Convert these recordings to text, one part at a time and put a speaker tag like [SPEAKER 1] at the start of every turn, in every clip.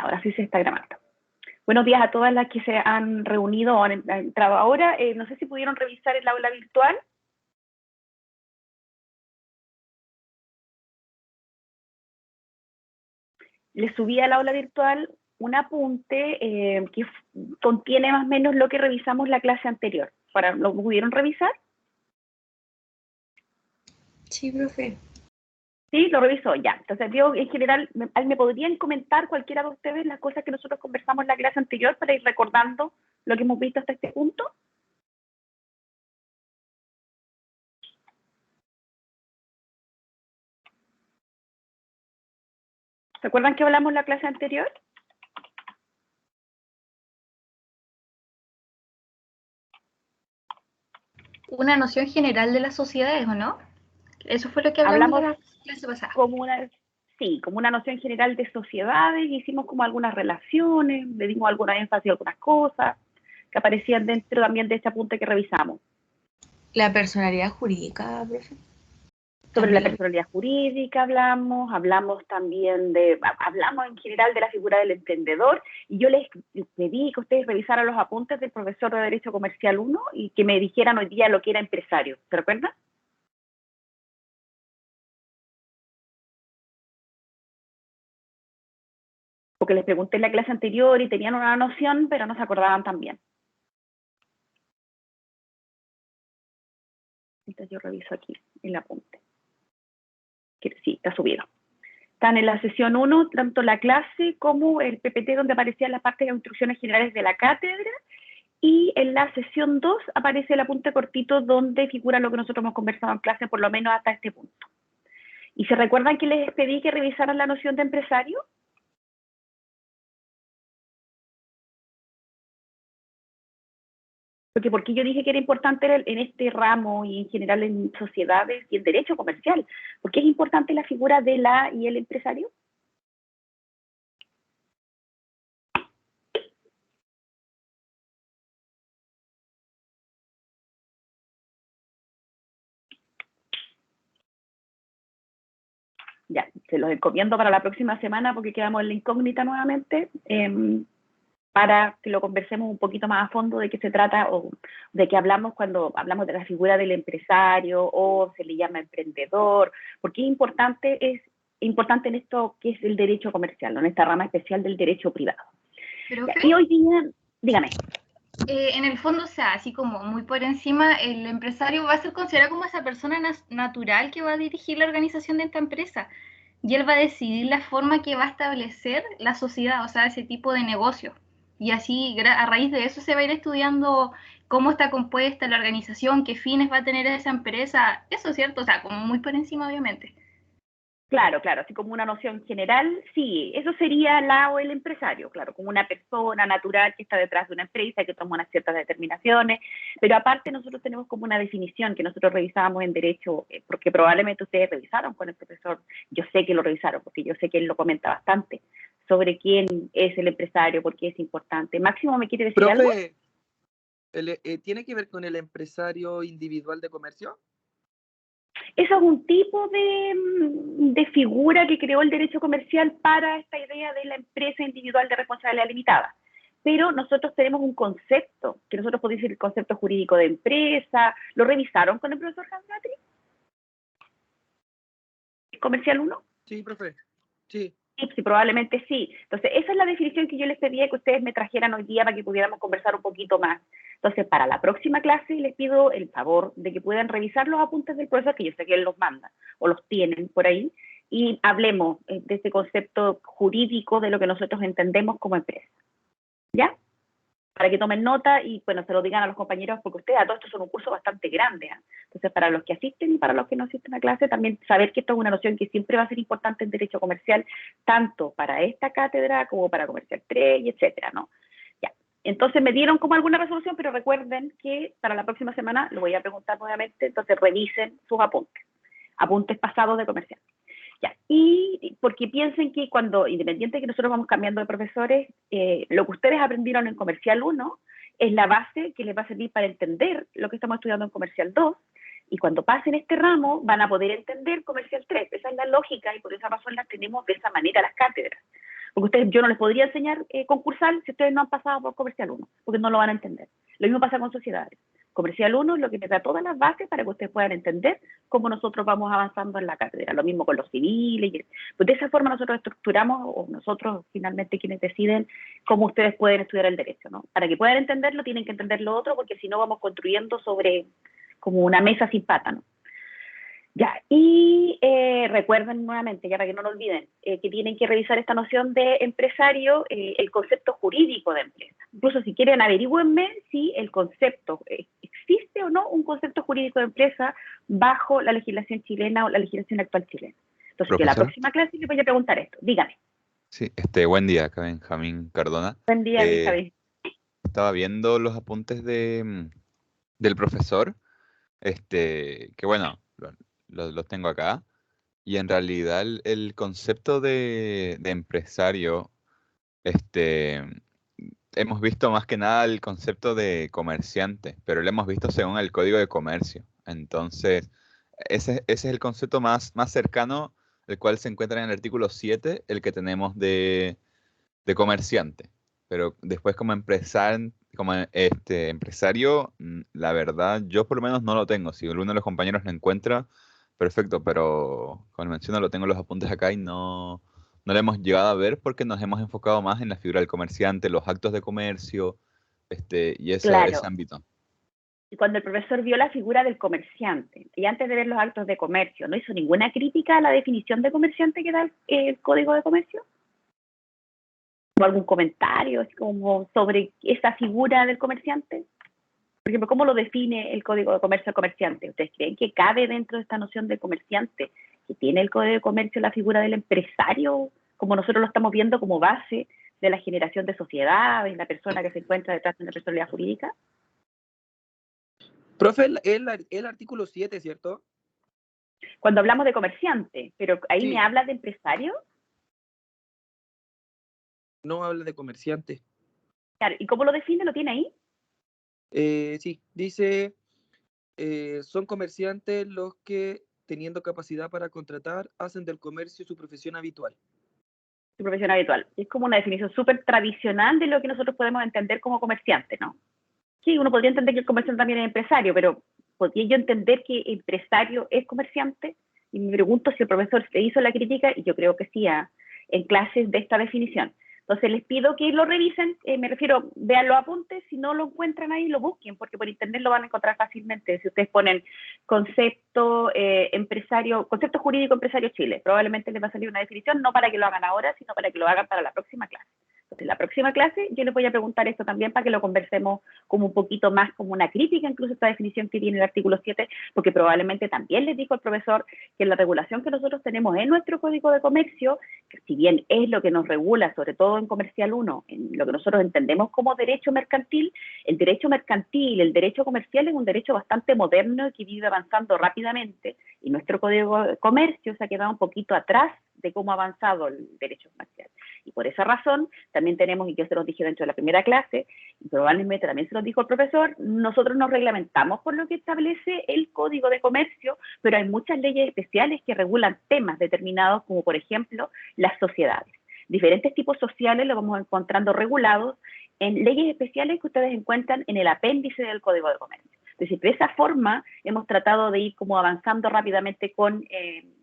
[SPEAKER 1] ahora sí se está grabando. Buenos días a todas las que se han reunido o han entrado ahora. No sé si pudieron revisar el aula virtual. Les subí al aula virtual un apunte que contiene más o menos lo que revisamos la clase anterior. ¿Lo pudieron revisar?
[SPEAKER 2] Sí, profe.
[SPEAKER 1] Sí, lo revisó ya. Entonces, yo en general, me podrían comentar cualquiera de ustedes las cosas que nosotros conversamos en la clase anterior para ir recordando lo que hemos visto hasta este punto. ¿Se acuerdan que hablamos en la clase anterior?
[SPEAKER 2] Una noción general de las sociedades, ¿o no? Eso fue lo que hablamos en la clase pasada.
[SPEAKER 1] Como una noción general de sociedades, hicimos como algunas relaciones, le dimos alguna énfasis a algunas cosas que aparecían dentro también de este apunte que revisamos.
[SPEAKER 2] La personalidad jurídica, profe.
[SPEAKER 1] Sobre la personalidad jurídica hablamos también hablamos en general de la figura del emprendedor, y yo les pedí que ustedes revisaran los apuntes del profesor de Derecho Comercial 1 y que me dijeran hoy día lo que era empresario. ¿Se recuerdan? Porque les pregunté en la clase anterior y tenían una noción, pero no se acordaban tan bien. Entonces yo reviso aquí el apunte. Que sí, está subido. Están en la sesión 1, tanto la clase como el PPT, donde aparecían las partes de instrucciones generales de la cátedra, y en la sesión 2 aparece el apunte cortito donde figura lo que nosotros hemos conversado en clase, por lo menos hasta este punto. ¿Y se recuerdan que les pedí que revisaran la noción de empresario? Porque yo dije que era importante en este ramo y en general en sociedades y en derecho comercial. ¿Por qué es importante la figura de la y el empresario? Ya, se los encomiendo para la próxima semana porque quedamos en la incógnita nuevamente, para que lo conversemos un poquito más a fondo de qué se trata o de qué hablamos cuando hablamos de la figura del empresario o se le llama emprendedor, porque es importante en esto que es el derecho comercial, ¿no? En esta rama especial del derecho privado.
[SPEAKER 2] Pero,
[SPEAKER 1] Y hoy día, dígame.
[SPEAKER 2] En el fondo, o sea, así como muy por encima, el empresario va a ser considerado como esa persona natural que va a dirigir la organización de esta empresa, y él va a decidir la forma que va a establecer la sociedad, o sea, ese tipo de negocio. Y así, a raíz de eso, se va a ir estudiando cómo está compuesta la organización, qué fines va a tener esa empresa. Eso es cierto, o sea, como muy por encima, obviamente.
[SPEAKER 1] Claro, así como una noción general, sí, eso sería la o el empresario, claro, como una persona natural que está detrás de una empresa, que toma unas ciertas determinaciones, pero aparte nosotros tenemos como una definición que nosotros revisábamos en derecho, porque probablemente ustedes revisaron con el profesor, yo sé que lo revisaron, porque yo sé que él lo comenta bastante, sobre quién es el empresario, por qué es importante. Máximo, ¿me quiere decir algo?
[SPEAKER 3] Profe, ¿tiene que ver con el empresario individual de comercio?
[SPEAKER 1] Eso es un tipo de figura que creó el derecho comercial para esta idea de la empresa individual de responsabilidad limitada. Pero nosotros tenemos un concepto, que nosotros podemos decir el concepto jurídico de empresa. ¿Lo revisaron con el profesor Hans Gatry? ¿Comercial 1?
[SPEAKER 3] Sí, profe. Sí.
[SPEAKER 1] Sí, probablemente sí. Entonces, esa es la definición que yo les pedía que ustedes me trajeran hoy día para que pudiéramos conversar un poquito más. Entonces, para la próxima clase les pido el favor de que puedan revisar los apuntes del profesor, que yo sé que él los manda o los tienen por ahí, y hablemos de este concepto jurídico de lo que nosotros entendemos como empresa. ¿Ya? Para que tomen nota y, bueno, se lo digan a los compañeros, porque ustedes a todos estos son un curso bastante grande. Entonces, para los que asisten y para los que no asisten a clase, también saber que esto es una noción que siempre va a ser importante en derecho comercial, tanto para esta cátedra como para comercial 3, y etcétera, ¿no? Ya. Entonces, me dieron como alguna resolución, pero recuerden que para la próxima semana lo voy a preguntar nuevamente, entonces revisen sus apuntes pasados de comercial. Ya. Y porque piensen que cuando, independiente de que nosotros vamos cambiando de profesores, lo que ustedes aprendieron en Comercial 1 es la base que les va a servir para entender lo que estamos estudiando en Comercial 2, y cuando pasen este ramo van a poder entender Comercial 3. Esa es la lógica y por esa razón las tenemos de esa manera las cátedras. Porque yo no les podría enseñar concursal si ustedes no han pasado por Comercial 1, porque no lo van a entender. Lo mismo pasa con sociedades. Comercial 1 es lo que les da todas las bases para que ustedes puedan entender cómo nosotros vamos avanzando en la carrera. Lo mismo con los civiles. Pues de esa forma nosotros estructuramos, o nosotros finalmente quienes deciden cómo ustedes pueden estudiar el derecho, ¿no? Para que puedan entenderlo, tienen que entender lo otro, porque si no vamos construyendo sobre como una mesa sin pata, ¿no? Ya, y recuerden nuevamente, ya para que no lo olviden, que tienen que revisar esta noción de empresario, el concepto jurídico de empresa. Incluso si quieren, averigüenme si el concepto, existe o no un concepto jurídico de empresa bajo la legislación chilena o la legislación actual chilena. Entonces, yo la
[SPEAKER 4] Profesora.
[SPEAKER 1] próxima clase les voy a preguntar esto. Dígame.
[SPEAKER 4] Sí, buen día, acá Benjamín Cardona.
[SPEAKER 1] Buen día, Benjamín.
[SPEAKER 4] Estaba viendo los apuntes del profesor, que bueno, los tengo acá, y en realidad el concepto de empresario, este, hemos visto más que nada el concepto de comerciante, pero lo hemos visto según el Código de Comercio. Entonces, ese es el concepto más cercano, el cual se encuentra en el artículo 7, el que tenemos de comerciante. Pero después como empresario, la verdad, yo por lo menos no lo tengo. Si alguno de los compañeros lo encuentra, perfecto, pero como menciono, lo tengo en los apuntes acá y no lo hemos llegado a ver porque nos hemos enfocado más en la figura del comerciante, los actos de comercio, y ese
[SPEAKER 1] Claro.
[SPEAKER 4] ámbito.
[SPEAKER 1] Y cuando el profesor vio la figura del comerciante, y antes de ver los actos de comercio, ¿no hizo ninguna crítica a la definición de comerciante que da el Código de Comercio? ¿O algún comentario así como sobre esa figura del comerciante? Por ejemplo, ¿cómo lo define el Código de Comercio al comerciante? ¿Ustedes creen que cabe dentro de esta noción de comerciante que tiene el Código de Comercio la figura del empresario, como nosotros lo estamos viendo como base de la generación de sociedades, la persona que se encuentra detrás de una personalidad jurídica?
[SPEAKER 3] Profe, el artículo 7, ¿cierto?
[SPEAKER 1] Cuando hablamos de comerciante, pero ahí
[SPEAKER 3] Sí.
[SPEAKER 1] me habla de empresario.
[SPEAKER 3] No habla de comerciante.
[SPEAKER 1] Claro, ¿y cómo lo define? ¿Lo tiene ahí?
[SPEAKER 3] Sí, dice, son comerciantes los que, teniendo capacidad para contratar, hacen del comercio su profesión habitual.
[SPEAKER 1] Su profesión habitual. Es como una definición súper tradicional de lo que nosotros podemos entender como comerciante, ¿no? Sí, uno podría entender que el comerciante también es empresario, pero ¿podría yo entender que empresario es comerciante? Y me pregunto si el profesor se hizo la crítica, y yo creo que sí, en clases de esta definición. Entonces les pido que lo revisen, me refiero, vean los apuntes, si no lo encuentran ahí, lo busquen, porque por internet lo van a encontrar fácilmente. Si ustedes ponen concepto empresario, concepto jurídico empresario Chile, probablemente les va a salir una definición, no para que lo hagan ahora, sino para que lo hagan para la próxima clase. Entonces, la próxima clase yo les voy a preguntar esto también para que lo conversemos como un poquito más como una crítica, incluso esta definición que tiene el artículo 7, porque probablemente también les dijo el profesor que la regulación que nosotros tenemos en nuestro Código de Comercio, que si bien es lo que nos regula, sobre todo en Comercial 1, en lo que nosotros entendemos como derecho mercantil, el derecho comercial es un derecho bastante moderno y que vive avanzando rápidamente, y nuestro Código de Comercio se ha quedado un poquito atrás de cómo ha avanzado el derecho comercial. Y por esa razón, también tenemos, y yo se los dije dentro de la primera clase, y probablemente también se los dijo el profesor, nosotros nos reglamentamos por lo que establece el Código de Comercio, pero hay muchas leyes especiales que regulan temas determinados, como por ejemplo las sociedades. Diferentes tipos sociales los vamos encontrando regulados en leyes especiales que ustedes encuentran en el apéndice del Código de Comercio. Entonces, de esa forma hemos tratado de ir como avanzando rápidamente con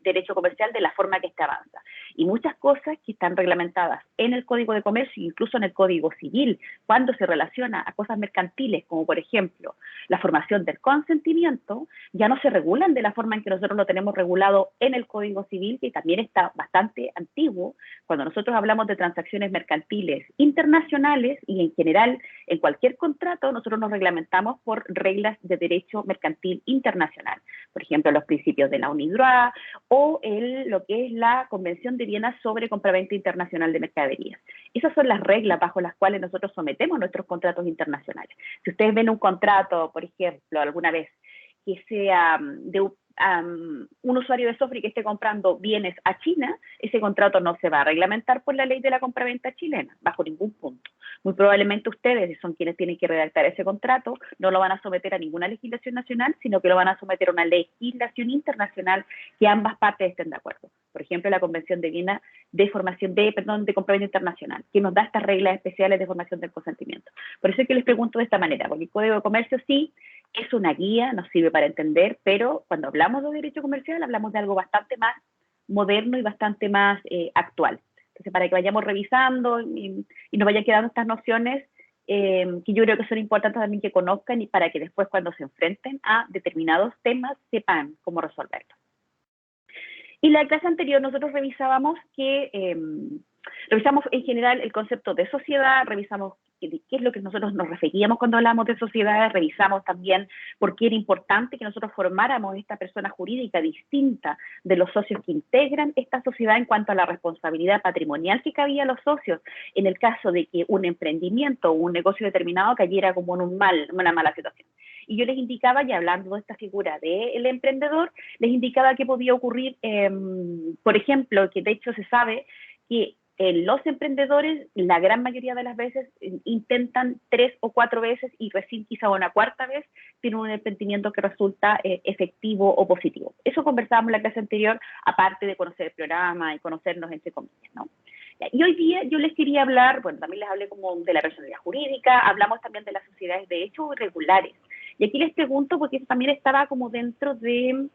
[SPEAKER 1] derecho comercial de la forma que este avanza. Y muchas cosas que están reglamentadas en el Código de Comercio, incluso en el Código Civil, cuando se relaciona a cosas mercantiles, como por ejemplo la formación del consentimiento, ya no se regulan de la forma en que nosotros lo tenemos regulado en el Código Civil, que también está bastante antiguo. Cuando nosotros hablamos de transacciones mercantiles internacionales y en general en cualquier contrato, nosotros nos reglamentamos por reglas de derecho mercantil internacional. Por ejemplo, los principios de la UNIDROIT o lo que es la Convención de Viena sobre compraventa internacional de mercaderías. Esas son las reglas bajo las cuales nosotros sometemos nuestros contratos internacionales. Si ustedes ven un contrato, por ejemplo, alguna vez, que sea de un usuario de software que esté comprando bienes a China, ese contrato no se va a reglamentar por la ley de la compraventa chilena, bajo ningún punto. Muy probablemente ustedes, si son quienes tienen que redactar ese contrato, no lo van a someter a ninguna legislación nacional, sino que lo van a someter a una legislación internacional que ambas partes estén de acuerdo. por ejemplo, la Convención de Viena de Compraventa Internacional, que nos da estas reglas especiales de formación del consentimiento. Por eso es que les pregunto de esta manera, porque el Código de Comercio sí es una guía, nos sirve para entender, pero cuando hablamos de derecho comercial hablamos de algo bastante más moderno y bastante más actual. Entonces, para que vayamos revisando y nos vayan quedando estas nociones que yo creo que son importantes también que conozcan y para que después cuando se enfrenten a determinados temas sepan cómo resolverlos. Y la clase anterior nosotros revisamos revisamos en general el concepto de sociedad, revisamos qué es lo que nosotros nos referíamos cuando hablamos de sociedades, revisamos también por qué era importante que nosotros formáramos esta persona jurídica distinta de los socios que integran esta sociedad en cuanto a la responsabilidad patrimonial que cabía a los socios en el caso de que un emprendimiento o un negocio determinado cayera como en una mala situación. Y yo les indicaba, ya hablando de esta figura del emprendedor, les indicaba que podía ocurrir, por ejemplo, que de hecho se sabe que los emprendedores, la gran mayoría de las veces, intentan 3 o 4 veces y recién quizá una 4ª vez tienen un emprendimiento que resulta efectivo o positivo. Eso conversábamos en la clase anterior, aparte de conocer el programa y conocernos entre comillas, ¿no? Y hoy día yo les quería hablar, bueno, también les hablé como de la personalidad jurídica, hablamos también de las sociedades de hecho irregulares. Y aquí les pregunto, porque eso también estaba como dentro del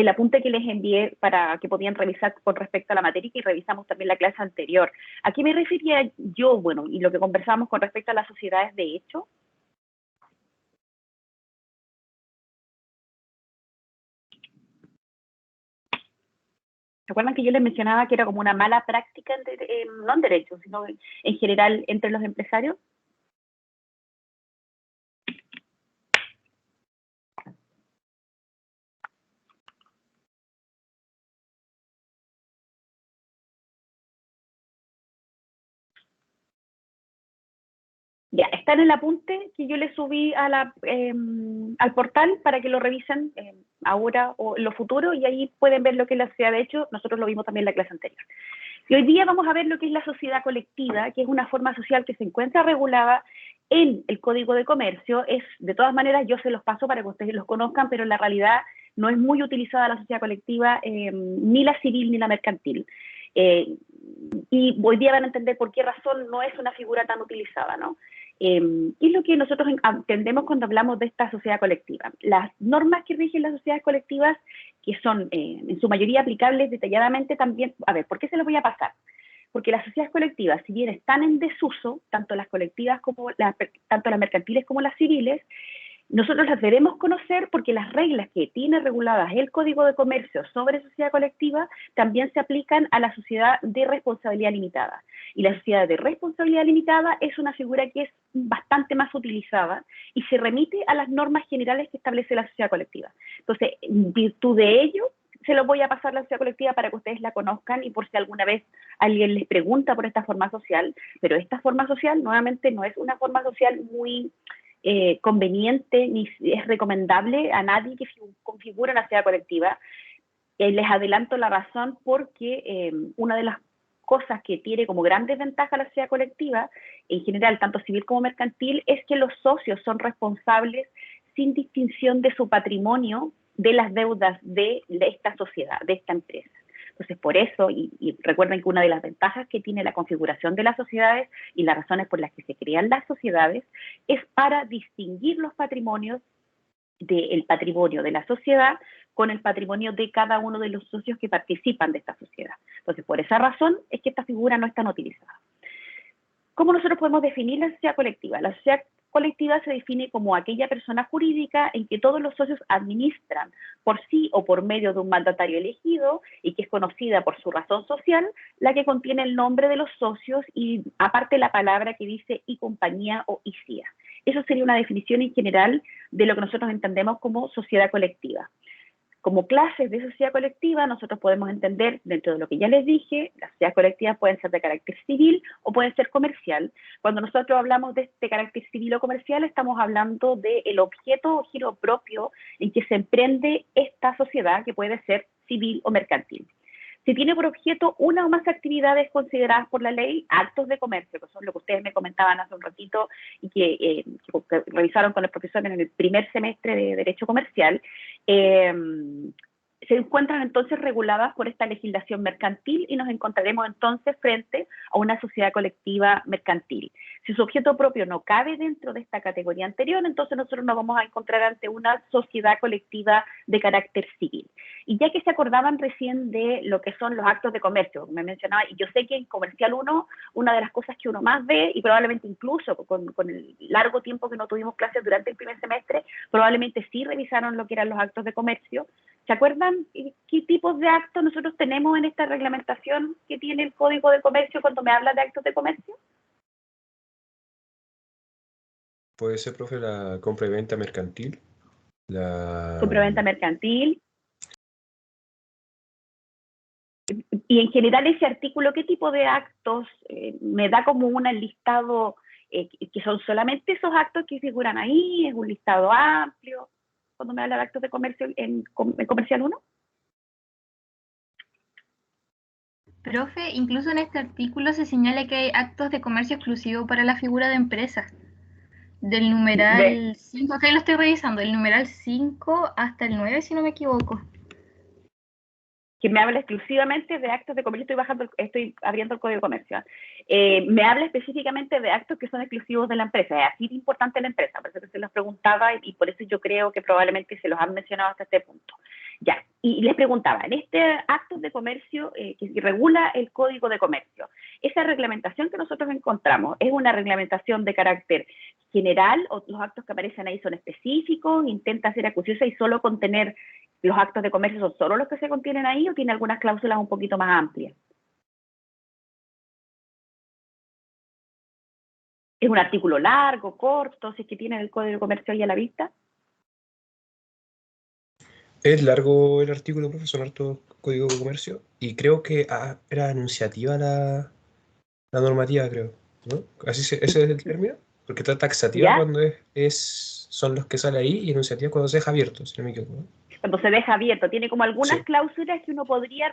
[SPEAKER 1] apunte que les envié para que podían revisar con respecto a la materia, y revisamos también la clase anterior. ¿A qué me refería yo? Bueno, y lo que conversamos con respecto a las sociedades de hecho. ¿Se acuerdan que yo les mencionaba que era como una mala práctica, no en derecho, sino en general entre los empresarios? Ya, está en el apunte que yo les subí al portal para que lo revisen ahora o en lo futuro, y ahí pueden ver lo que es la sociedad de hecho. Nosotros lo vimos también en la clase anterior. Y hoy día vamos a ver lo que es la sociedad colectiva, que es una forma social que se encuentra regulada en el Código de Comercio. De todas maneras, yo se los paso para que ustedes los conozcan, pero en la realidad no es muy utilizada la sociedad colectiva, ni la civil ni la mercantil. Y hoy día van a entender por qué razón no es una figura tan utilizada, ¿no? ¿Qué es lo que nosotros entendemos cuando hablamos de esta sociedad colectiva? Las normas que rigen las sociedades colectivas, que son en su mayoría aplicables detalladamente también. A ver, ¿por qué se los voy a pasar? Porque las sociedades colectivas, si bien están en desuso, tanto las colectivas como tanto las mercantiles como las civiles, nosotros las debemos conocer porque las reglas que tiene reguladas el Código de Comercio sobre sociedad colectiva también se aplican a la sociedad de responsabilidad limitada. Y la sociedad de responsabilidad limitada es una figura que es bastante más utilizada y se remite a las normas generales que establece la sociedad colectiva. Entonces, en virtud de ello, se los voy a pasar la sociedad colectiva para que ustedes la conozcan y por si alguna vez alguien les pregunta por esta forma social, pero esta forma social nuevamente no es una forma social muy conveniente ni es recomendable a nadie que configura la sociedad colectiva. Les adelanto la razón porque una de las cosas que tiene como gran desventaja la sociedad colectiva, en general, tanto civil como mercantil, es que los socios son responsables sin distinción de su patrimonio de las deudas de esta sociedad, de esta empresa. Entonces, por eso, y recuerden que una de las ventajas que tiene la configuración de las sociedades y las razones por las que se crean las sociedades es para distinguir los patrimonios del patrimonio de la sociedad con el patrimonio de cada uno de los socios que participan de esta sociedad. Entonces, por esa razón es que esta figura no es tan utilizada. ¿Cómo nosotros podemos definir la sociedad colectiva? La sociedad colectiva se define como aquella persona jurídica en que todos los socios administran por sí o por medio de un mandatario elegido y que es conocida por su razón social, la que contiene el nombre de los socios y aparte la palabra que dice y compañía o ICIA. Eso sería una definición en general de lo que nosotros entendemos como sociedad colectiva. Como clases de sociedad colectiva, nosotros podemos entender, dentro de lo que ya les dije, las sociedades colectivas pueden ser de carácter civil o pueden ser comercial. Cuando nosotros hablamos de carácter civil o comercial, estamos hablando del objeto o giro propio en que se emprende esta sociedad, que puede ser civil o mercantil. Si tiene por objeto una o más actividades consideradas por la ley actos de comercio, que son lo que ustedes me comentaban hace un ratito y que revisaron con el profesor en el primer semestre de Derecho Comercial, se encuentran entonces reguladas por esta legislación mercantil y nos encontraremos entonces frente a una sociedad colectiva mercantil. Si su objeto propio no cabe dentro de esta categoría anterior, entonces nosotros nos vamos a encontrar ante una sociedad colectiva de carácter civil. Y ya que se acordaban recién de lo que son los actos de comercio, me mencionaba, y yo sé que en Comercial 1, una de las cosas que uno más ve, y probablemente incluso con el largo tiempo que no tuvimos clases durante el primer semestre, probablemente sí revisaron lo que eran los actos de comercio. ¿Se acuerdan qué tipos de actos nosotros tenemos en esta reglamentación que tiene el Código de Comercio cuando me habla de actos de comercio?
[SPEAKER 5] Puede ser, profe, la compra y venta mercantil,
[SPEAKER 1] Compraventa mercantil. Y en general ese artículo, ¿qué tipo de actos? Me da como un listado que son solamente esos actos que figuran ahí, es un listado amplio, cuando me habla de actos de comercio en Comercial 1.
[SPEAKER 2] Profe, incluso en este artículo se señala que hay actos de comercio exclusivo para la figura de empresa. Del numeral 5, acá lo estoy revisando, del numeral 5 hasta el 9, si no me equivoco.
[SPEAKER 1] Que me habla exclusivamente de actos de comercio, estoy abriendo el Código de Comercio. Me habla específicamente de actos que son exclusivos de la empresa, es así de importante la empresa, por eso que se los preguntaba y por eso yo creo que probablemente se los han mencionado hasta este punto. Ya, y les preguntaba, en este acto de comercio que regula el Código de Comercio, esa reglamentación que nosotros encontramos, ¿es una reglamentación de carácter general o los actos que aparecen ahí son específicos, intenta ser acuciosa y solo contener los actos de comercio son solo los que se contienen ahí o tiene algunas cláusulas un poquito más amplias? ¿Es un artículo largo, corto, si es que tiene el Código de Comercio ahí a la vista?
[SPEAKER 5] Es largo el artículo, profe, son harto Código de Comercio, y creo que era enunciativa la normativa, creo, ¿no? ¿Ese es el término? Porque está taxativa
[SPEAKER 1] ¿Ya?
[SPEAKER 5] cuando son los que sale ahí, y enunciativa cuando se deja abierto, si no me equivoco, ¿no?
[SPEAKER 1] Cuando se deja abierto, tiene como algunas
[SPEAKER 5] Sí.
[SPEAKER 1] cláusulas que uno podría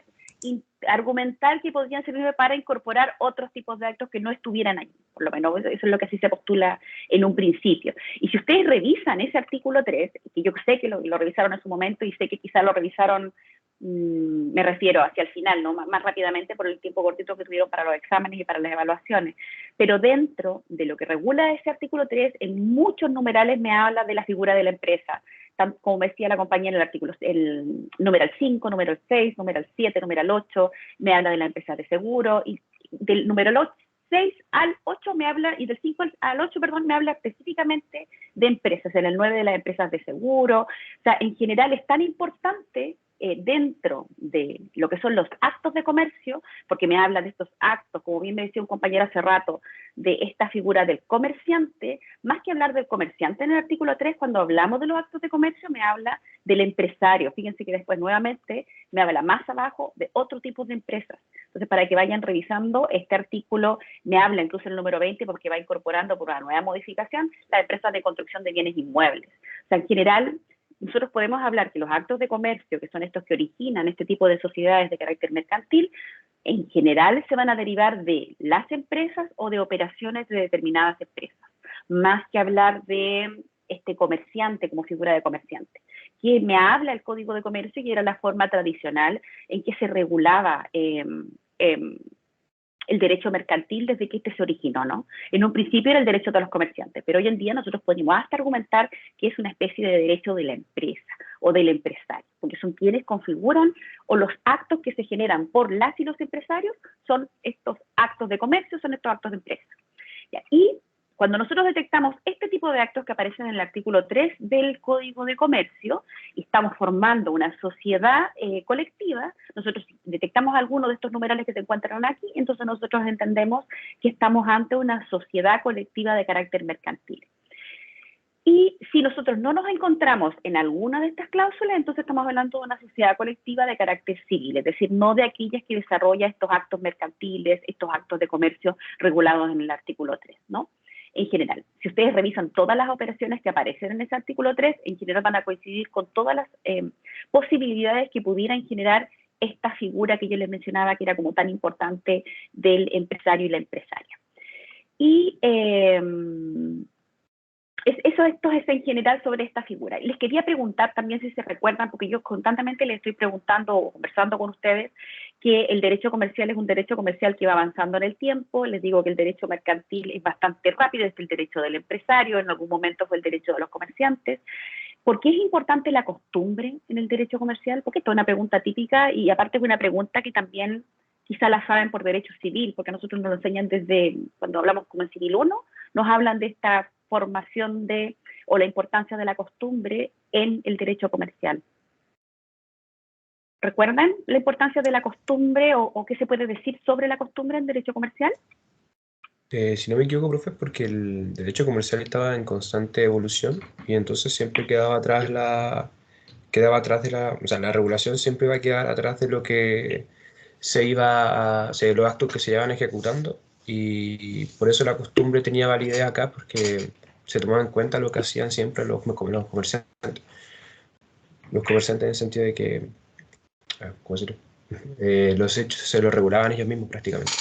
[SPEAKER 1] argumentar que podrían servir para incorporar otros tipos de actos que no estuvieran ahí. Por lo menos eso es lo que así se postula en un principio. Y si ustedes revisan ese artículo 3, que yo sé que lo revisaron en su momento y sé que quizás lo revisaron, me refiero hacia el final, ¿no? Más rápidamente por el tiempo cortito que tuvieron para los exámenes y para las evaluaciones. Pero dentro de lo que regula ese artículo 3, en muchos numerales me habla de la figura de la empresa, como me decía la compañía en el artículo, el numeral 5, numeral 6, numeral 7, numeral 8, me habla de la empresa de seguro, y del numeral 6 al 8 me habla, y del 5 al 8, perdón, me habla específicamente de empresas, en el 9 de las empresas de seguro. O sea, en general es tan importante dentro de lo que son los actos de comercio, porque me habla de estos actos, como bien me decía un compañero hace rato, de esta figura del comerciante, más que hablar del comerciante en el artículo 3, cuando hablamos de los actos de comercio, me habla del empresario. Fíjense que después nuevamente me habla más abajo de otro tipo de empresas. Entonces, para que vayan revisando, este artículo me habla incluso el número 20, porque va incorporando por una nueva modificación las empresas de construcción de bienes inmuebles. O sea, en general, nosotros podemos hablar que los actos de comercio, que son estos que originan este tipo de sociedades de carácter mercantil, en general se van a derivar de las empresas o de operaciones de determinadas empresas, más que hablar de este comerciante como figura de comerciante. Que me habla el Código de Comercio y era la forma tradicional en que se regulaba el derecho mercantil desde que este se originó, ¿no? En un principio era el derecho de los comerciantes, pero hoy en día nosotros podemos hasta argumentar que es una especie de derecho de la empresa o del empresario, porque son quienes configuran o los actos que se generan por las y los empresarios son estos actos de comercio, son estos actos de empresa. Y cuando nosotros detectamos este tipo de actos que aparecen en el artículo 3 del Código de Comercio y estamos formando una sociedad colectiva, nosotros detectamos algunos de estos numerales que se encuentran aquí, entonces nosotros entendemos que estamos ante una sociedad colectiva de carácter mercantil. Y si nosotros no nos encontramos en alguna de estas cláusulas, entonces estamos hablando de una sociedad colectiva de carácter civil, es decir, no de aquellas que desarrolla estos actos mercantiles, estos actos de comercio regulados en el artículo 3, ¿no? En general, si ustedes revisan todas las operaciones que aparecen en ese artículo 3, en general van a coincidir con todas las posibilidades que pudieran generar esta figura que yo les mencionaba, que era como tan importante del empresario y la empresaria. Y Esto es en general sobre esta figura. Y les quería preguntar también si se recuerdan, porque yo constantemente les estoy preguntando o conversando con ustedes, que el derecho comercial es un derecho comercial que va avanzando en el tiempo. Les digo que el derecho mercantil es bastante rápido, es el derecho del empresario, en algún momento fue el derecho de los comerciantes. ¿Por qué es importante la costumbre en el derecho comercial? Porque esto es una pregunta típica y aparte es una pregunta que también quizá la saben por derecho civil, porque a nosotros nos lo enseñan desde cuando hablamos como en Civil 1, nos hablan de esta formación o la importancia de la costumbre en el derecho comercial. ¿Recuerdan la importancia de la costumbre o qué se puede decir sobre la costumbre en derecho comercial?
[SPEAKER 5] Si no me equivoco, profe, es porque el derecho comercial estaba en constante evolución y entonces siempre quedaba atrás o sea, la regulación siempre iba a quedar atrás de lo que de los actos que se iban ejecutando y por eso la costumbre tenía validez acá porque se tomaba en cuenta lo que hacían siempre los comerciantes. Los comerciantes en el sentido de que, ¿cómo decirlo? Los hechos se los regulaban ellos mismos prácticamente.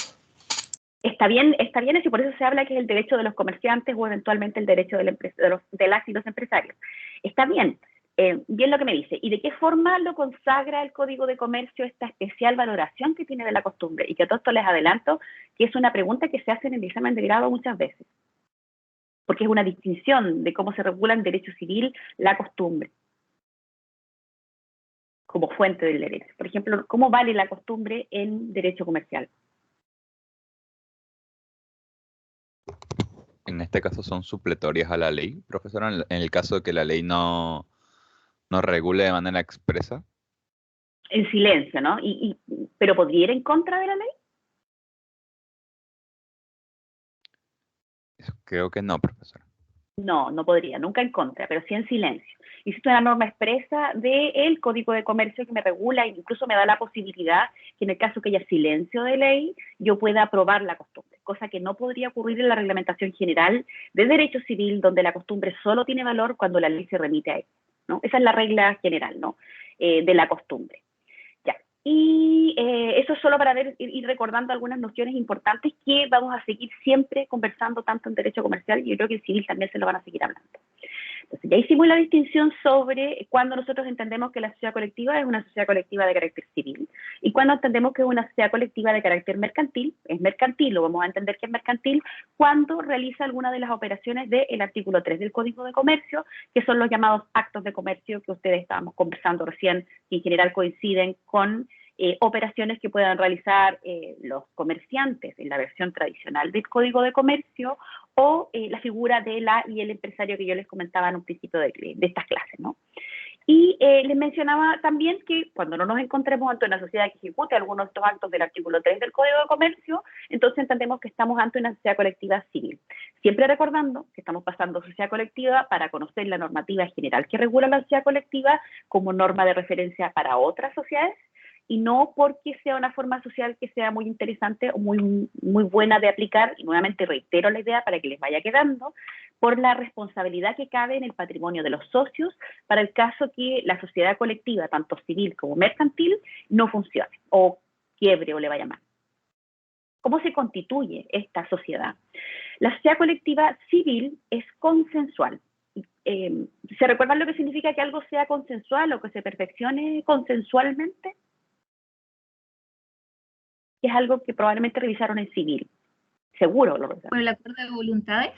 [SPEAKER 1] Está bien eso y por eso se habla que es el derecho de los comerciantes o eventualmente el derecho de las y los empresarios. Está bien, bien lo que me dice. ¿Y de qué forma lo consagra el Código de Comercio esta especial valoración que tiene de la costumbre? Y que a todo esto les adelanto que es una pregunta que se hace en el examen de grado muchas veces, porque es una distinción de cómo se regula en derecho civil la costumbre como fuente del derecho. Por ejemplo, ¿cómo vale la costumbre en derecho comercial?
[SPEAKER 4] En este caso son supletorias a la ley, profesora, en el caso de que la ley no regule de manera expresa.
[SPEAKER 1] En silencio, ¿no? ¿Pero podría ir en contra de la ley?
[SPEAKER 4] Creo que no, profesora.
[SPEAKER 1] No, no podría, nunca en contra, pero sí en silencio. Existe una norma expresa del Código de Comercio que me regula e incluso me da la posibilidad que en el caso que haya silencio de ley, yo pueda aprobar la costumbre, cosa que no podría ocurrir en la reglamentación general de derecho civil, donde la costumbre solo tiene valor cuando la ley se remite a él, ¿no? Esa es la regla general, ¿no? De la costumbre. Y eso es solo para ir recordando algunas nociones importantes que vamos a seguir siempre conversando tanto en derecho comercial y yo creo que en civil también se lo van a seguir hablando. Entonces ya hicimos la distinción sobre cuando nosotros entendemos que la sociedad colectiva es una sociedad colectiva de carácter civil y cuando entendemos que es una sociedad colectiva de carácter mercantil, es mercantil, lo vamos a entender que es mercantil cuando realiza alguna de las operaciones del artículo 3 del Código de Comercio, que son los llamados actos de comercio que ustedes estábamos conversando recién, que en general coinciden con operaciones que puedan realizar los comerciantes en la versión tradicional del Código de Comercio o la figura de la y el empresario que yo les comentaba en un principio de estas clases, ¿no? Y les mencionaba también que cuando no nos encontremos ante una sociedad que ejecute algunos de estos actos del artículo 3 del Código de Comercio, entonces entendemos que estamos ante una sociedad colectiva civil. Siempre recordando que estamos pasando a sociedad colectiva para conocer la normativa general que regula la sociedad colectiva como norma de referencia para otras sociedades, y no porque sea una forma social que sea muy interesante o muy buena de aplicar, y nuevamente reitero la idea para que les vaya quedando, por la responsabilidad que cabe en el patrimonio de los socios para el caso que la sociedad colectiva, tanto civil como mercantil, no funcione o quiebre o le vaya mal. ¿Cómo se constituye esta sociedad? La sociedad colectiva civil es consensual. ¿Se recuerdan lo que significa que algo sea consensual o que se perfeccione consensualmente? Que es algo que probablemente revisaron en civil. Seguro lo revisaron.
[SPEAKER 2] ¿Por el acuerdo de voluntades?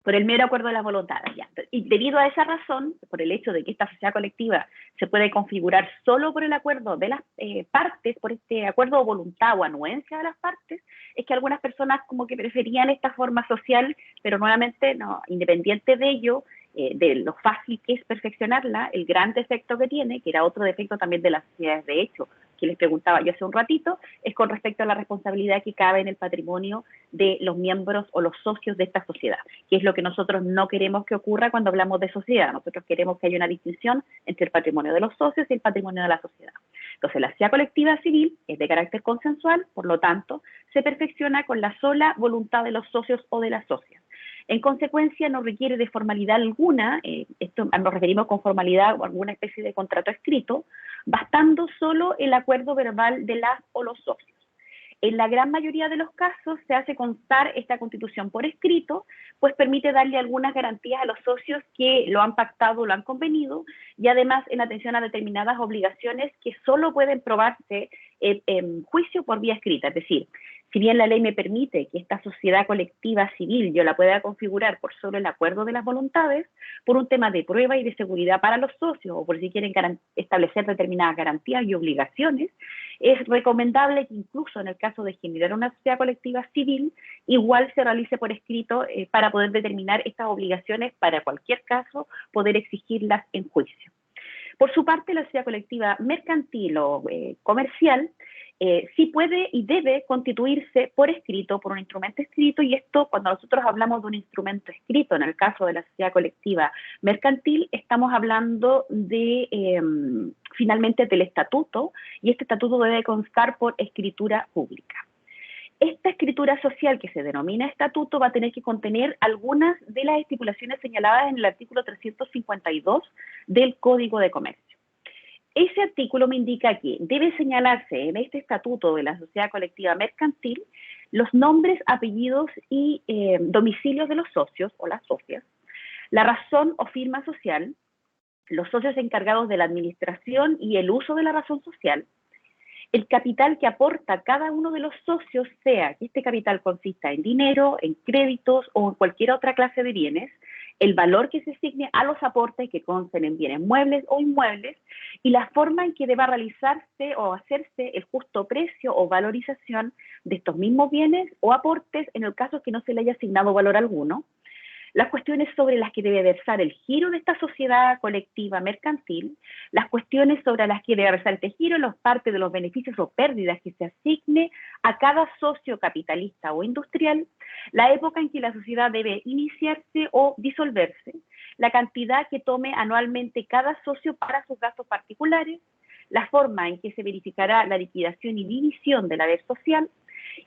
[SPEAKER 1] Por el mero acuerdo de las voluntades, ya. Y debido a esa razón, por el hecho de que esta sociedad colectiva se puede configurar solo por el acuerdo de las partes, por este acuerdo de voluntad o anuencia de las partes, es que algunas personas como que preferían esta forma social, pero nuevamente, no, independiente de ello, de lo fácil que es perfeccionarla, el gran defecto que tiene, que era otro defecto también de las sociedades de hecho, que les preguntaba yo hace un ratito, es con respecto a la responsabilidad que cabe en el patrimonio de los miembros o los socios de esta sociedad, que es lo que nosotros no queremos que ocurra cuando hablamos de sociedad. Nosotros queremos que haya una distinción entre el patrimonio de los socios y el patrimonio de la sociedad. Entonces, la sociedad colectiva civil es de carácter consensual, por lo tanto, se perfecciona con la sola voluntad de los socios o de las socias. En consecuencia, no requiere de formalidad alguna, esto nos referimos con formalidad o alguna especie de contrato escrito, bastando solo el acuerdo verbal de las o los socios. En la gran mayoría de los casos se hace constar esta constitución por escrito, pues permite darle algunas garantías a los socios que lo han pactado, lo han convenido, y además en atención a determinadas obligaciones que solo pueden probarse en juicio por vía escrita. Es decir, si bien la ley me permite que esta sociedad colectiva civil yo la pueda configurar por solo el acuerdo de las voluntades, por un tema de prueba y de seguridad para los socios, o por si quieren establecer determinadas garantías y obligaciones, es recomendable que incluso en el caso de generar una sociedad colectiva civil, igual se realice por escrito para poder determinar estas obligaciones, para cualquier caso, poder exigirlas en juicio. Por su parte, la sociedad colectiva mercantil o comercial sí puede y debe constituirse por escrito, por un instrumento escrito, y esto, cuando nosotros hablamos de un instrumento escrito, en el caso de la sociedad colectiva mercantil, estamos hablando de, finalmente, del estatuto, y este estatuto debe constar por escritura pública. Esta escritura social, que se denomina estatuto, va a tener que contener algunas de las estipulaciones señaladas en el artículo 352 del Código de Comercio. Ese artículo me indica que debe señalarse en este estatuto de la sociedad colectiva mercantil los nombres, apellidos y domicilios de los socios o las socias, la razón o firma social, los socios encargados de la administración y el uso de la razón social, el capital que aporta cada uno de los socios, sea que este capital consista en dinero, en créditos o en cualquier otra clase de bienes, el valor que se asigne a los aportes que consten en bienes muebles o inmuebles, y la forma en que deba realizarse o hacerse el justo precio o valorización de estos mismos bienes o aportes en el caso que no se le haya asignado valor alguno, las cuestiones sobre las que debe versar el giro de esta sociedad colectiva mercantil, las cuestiones sobre las que debe versar este giro, los partes de los beneficios o pérdidas que se asigne a cada socio capitalista o industrial, la época en que la sociedad debe iniciarse o disolverse, la cantidad que tome anualmente cada socio para sus gastos particulares, la forma en que se verificará la liquidación y división del haber social,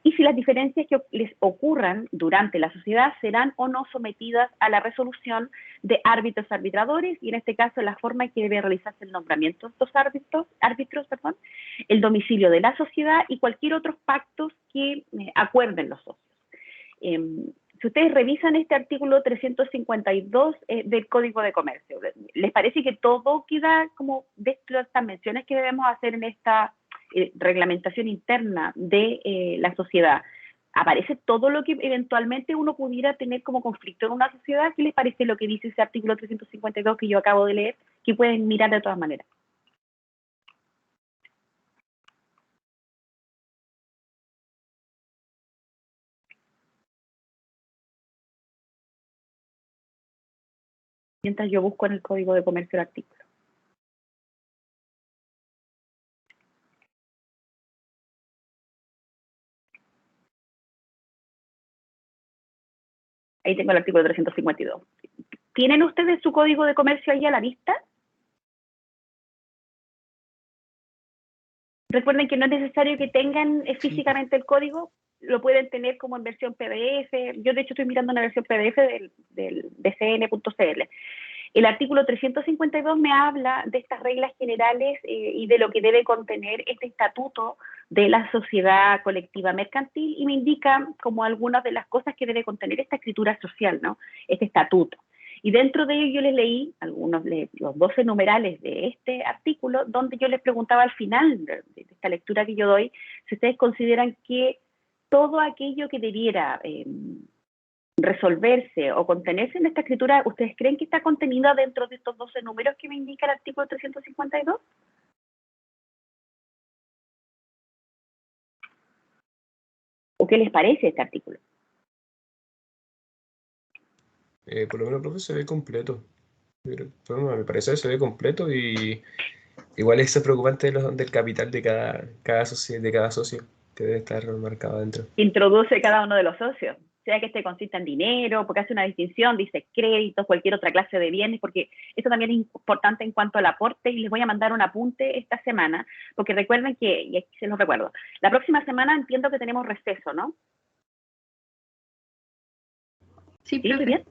[SPEAKER 1] y si las diferencias que les ocurran durante la sociedad serán o no sometidas a la resolución de árbitros arbitradores, y en este caso la forma en que debe realizarse el nombramiento de estos árbitros, el domicilio de la sociedad y cualquier otros pactos que acuerden los socios. Si ustedes revisan este artículo 352 del Código de Comercio, ¿les parece que todo queda como de estas menciones que debemos hacer en esta reglamentación interna de la sociedad? ¿Aparece todo lo que eventualmente uno pudiera tener como conflicto en una sociedad? ¿Qué les parece lo que dice ese artículo 352 que yo acabo de leer? Que pueden mirar de todas maneras. Mientras yo busco en el Código de Comercio el artículo. Ahí tengo el artículo 352. ¿Tienen ustedes su Código de Comercio ahí a la vista? Recuerden que no es necesario que tengan físicamente el código, lo pueden tener como en versión PDF. Yo de hecho estoy mirando una versión PDF del bcn.cl. El artículo 352 me habla de estas reglas generales y de lo que debe contener este estatuto de la sociedad colectiva mercantil, y me indica como algunas de las cosas que debe contener esta escritura social, ¿no? Este estatuto. Y dentro de ello yo les leí los 12 numerales de este artículo, donde yo les preguntaba al final de esta lectura que yo doy, si ustedes consideran que todo aquello que debiera resolverse o contenerse en esta escritura, ¿ustedes creen que está contenida dentro de estos 12 números que me indica el artículo 352? ¿O qué les parece este artículo?
[SPEAKER 5] Por lo menos, profe, se ve completo. Pero, me parece se ve completo, y igual es preocupante del capital de cada socio que debe estar marcado adentro.
[SPEAKER 1] Introduce cada uno de los socios, sea que este consista en dinero, porque hace una distinción, dice créditos, cualquier otra clase de bienes, porque esto también es importante en cuanto al aporte, y les voy a mandar un apunte esta semana, porque recuerden que, y aquí se los recuerdo, la próxima semana entiendo que tenemos receso, ¿no?
[SPEAKER 2] Sí,
[SPEAKER 1] ¿Sí? ¿Bien?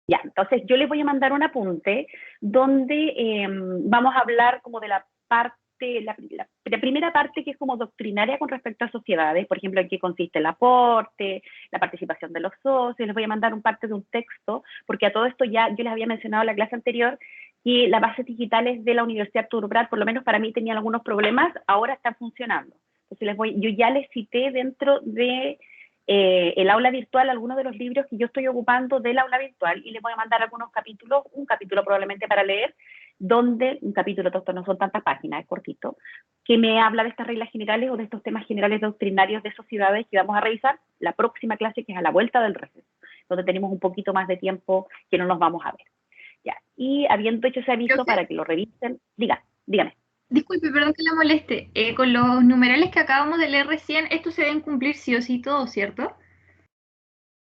[SPEAKER 1] Ya, entonces yo les voy a mandar un apunte donde vamos a hablar como de la parte la primera parte que es como doctrinaria con respecto a sociedades, por ejemplo, en qué consiste el aporte, la participación de los socios. Les voy a mandar parte de un texto, porque a todo esto ya yo les había mencionado en la clase anterior que las bases digitales de la Universidad Arturo Prat, por lo menos para mí, tenían algunos problemas, ahora están funcionando. Entonces yo ya les cité dentro de el aula virtual algunos de los libros que yo estoy ocupando del aula virtual, y les voy a mandar algunos capítulos, un capítulo probablemente para leer, donde un capítulo, esto no son tantas páginas, es cortito, que me habla de estas reglas generales o de estos temas generales doctrinarios de sociedades que vamos a revisar la próxima clase, que es a la vuelta del receso, donde tenemos un poquito más de tiempo que no nos vamos a ver. Ya. Y habiendo hecho ese aviso para que lo revisen, dígame.
[SPEAKER 2] Disculpe, perdón que la moleste. Con los numerales que acabamos de leer recién, estos se deben cumplir sí o sí todos, ¿cierto?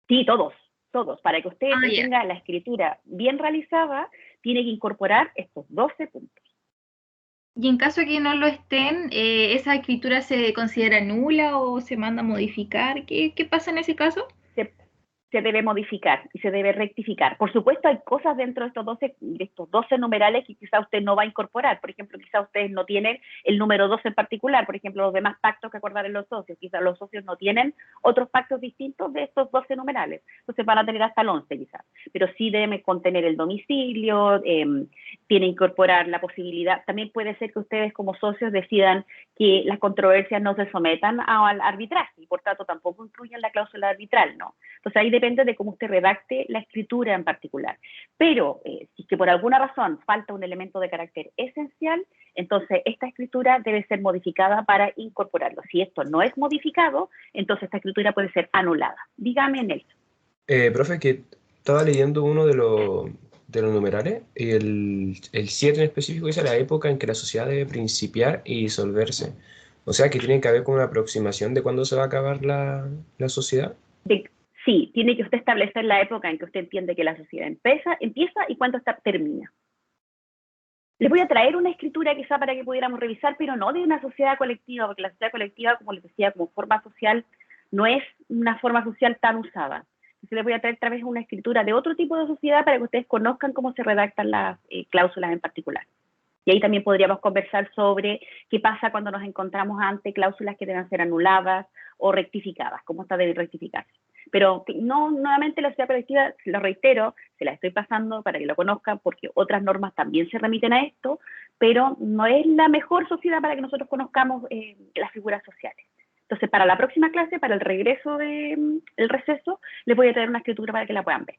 [SPEAKER 1] Sí, todos. Para que usted
[SPEAKER 2] ya.
[SPEAKER 1] tenga la escritura bien realizada, tiene que incorporar estos 12 puntos.
[SPEAKER 2] Y en caso de que no lo estén, ¿esa escritura se considera nula o se manda a modificar? ¿Qué pasa en ese caso?
[SPEAKER 1] Se debe modificar y se debe rectificar. Por supuesto, hay cosas dentro de estos 12 numerales que quizá usted no va a incorporar. Por ejemplo, quizá ustedes no tienen el número 12 en particular. Por ejemplo, los demás pactos que acordaron los socios. Quizá los socios no tienen otros pactos distintos de estos 12 numerales. Entonces van a tener hasta el 11 quizás. Pero sí debe contener el domicilio, tiene que incorporar la posibilidad. También puede ser que ustedes como socios decidan que las controversias no se sometan al arbitraje y por tanto tampoco incluyen la cláusula arbitral, ¿no? Entonces ahí depende de cómo usted redacte la escritura en particular. Pero si es que por alguna razón falta un elemento de carácter esencial, entonces esta escritura debe ser modificada para incorporarlo. Si esto no es modificado, entonces esta escritura puede ser anulada. Dígame, Nelson.
[SPEAKER 5] Profe, que estaba leyendo uno de los numerales, y el 7 en específico dice la época en que la sociedad debe principiar y disolverse. O sea que tiene que haber como una aproximación de cuándo se va a acabar la sociedad.
[SPEAKER 1] Sí, tiene que usted establecer la época en que usted entiende que la sociedad empieza y cuándo termina. Les voy a traer una escritura quizá para que pudiéramos revisar, pero no de una sociedad colectiva, porque la sociedad colectiva, como les decía, como forma social, no es una forma social tan usada. Entonces les voy a traer otra vez una escritura de otro tipo de sociedad para que ustedes conozcan cómo se redactan las cláusulas en particular. Y ahí también podríamos conversar sobre qué pasa cuando nos encontramos ante cláusulas que deben ser anuladas o rectificadas, cómo esta debe rectificarse. Pero no, nuevamente la sociedad colectiva, lo reitero, se la estoy pasando para que lo conozcan, porque otras normas también se remiten a esto, pero no es la mejor sociedad para que nosotros conozcamos las figuras sociales. Entonces, para la próxima clase, para el regreso del receso, les voy a traer una escritura para que la puedan ver.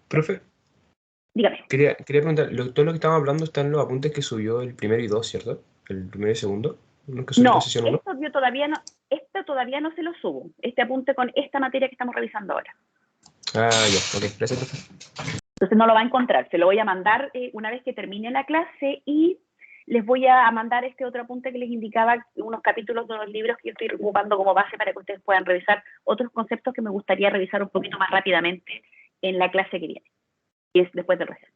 [SPEAKER 5] Profe,
[SPEAKER 1] dígame.
[SPEAKER 5] Quería preguntar, todo lo que estamos hablando está en los apuntes que subió el primero y 2, ¿cierto? El primero y segundo.
[SPEAKER 1] No, esto todavía no se lo subo. Este apunte con esta materia que estamos revisando ahora.
[SPEAKER 5] Ah, ya, ok, gracias, profe.
[SPEAKER 1] Entonces no lo va a encontrar, se lo voy a mandar una vez que termine la clase, y les voy a mandar este otro apunte que les indicaba, unos capítulos de los libros que yo estoy ocupando como base para que ustedes puedan revisar otros conceptos que me gustaría revisar un poquito más rápidamente en la clase que viene, que es después del receso.